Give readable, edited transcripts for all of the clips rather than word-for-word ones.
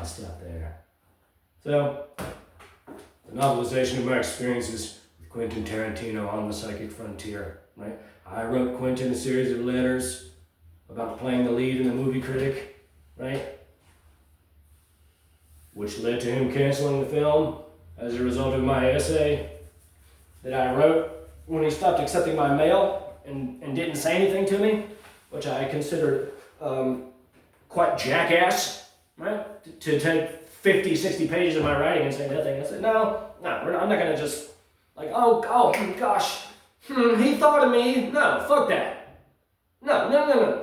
stuff there. So, the novelization of my experiences with Quentin Tarantino on the psychic frontier, right? I wrote Quentin a series of letters about playing the lead in the movie Critic, right? Which led to him canceling the film as a result of my essay that I wrote when he stopped accepting my mail and didn't say anything to me, which I considered quite jackass, right? To take 50, 60 pages of my writing and say nothing. I said, no, I'm not gonna just, like, oh gosh, he thought of me. No, fuck that. No.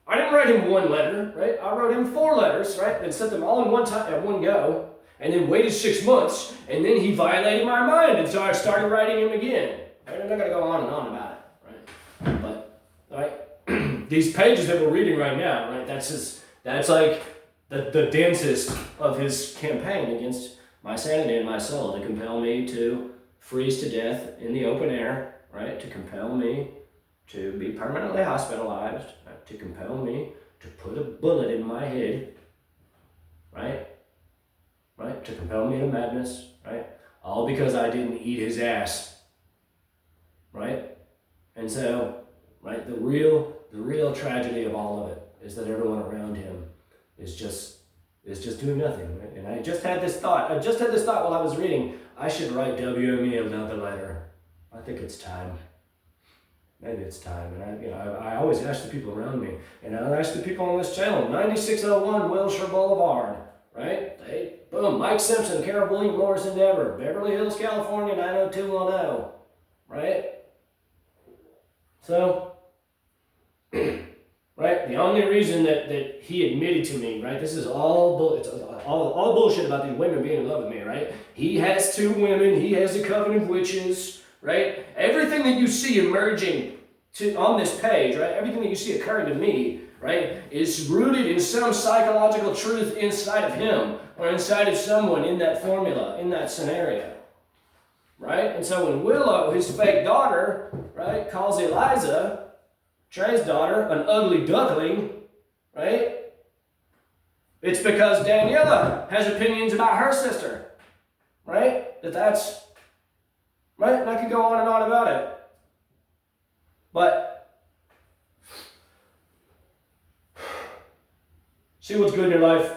I didn't write him one letter, right? I wrote him 4 letters, right? And sent them all in one time, at one go, and then waited 6 months, and then he violated my mind, and so I started writing him again. Right? I'm not gonna go on and on about it, right? But, right, these pages that we're reading right now, right? That's like the densest of his campaign against my sanity and my soul, to compel me to freeze to death in the open air, right? To compel me to be permanently hospitalized, right? To compel me to put a bullet in my head, right? Right? To compel me to madness, right? All because I didn't eat his ass, right? And so, right, the real tragedy of all of it is that everyone around him is just doing nothing, right? And I just had this thought while I was reading, I should write WME another letter. I think it's time. Maybe it's time. And I always ask the people around me, and I ask the people on this channel, 9601 Wilshire Boulevard, right? Boom, Mike Simpson, Carol William Morris Endeavor, Beverly Hills, California, 90210, right? So, right, the only reason that he admitted to me, right, this is all bullshit about these women being in love with me, right? He has 2 women, he has a coven of witches, right? Everything that you see emerging on this page, right, everything that you see occurring to me, right, is rooted in some psychological truth inside of him or inside of someone in that formula, in that scenario, right? And so when Willow, his fake daughter, right, calls Eliza, Trey's daughter, an ugly duckling, right, it's because Daniela has opinions about her sister, right? That's, right? And I could go on and on about it. But see what's good in your life.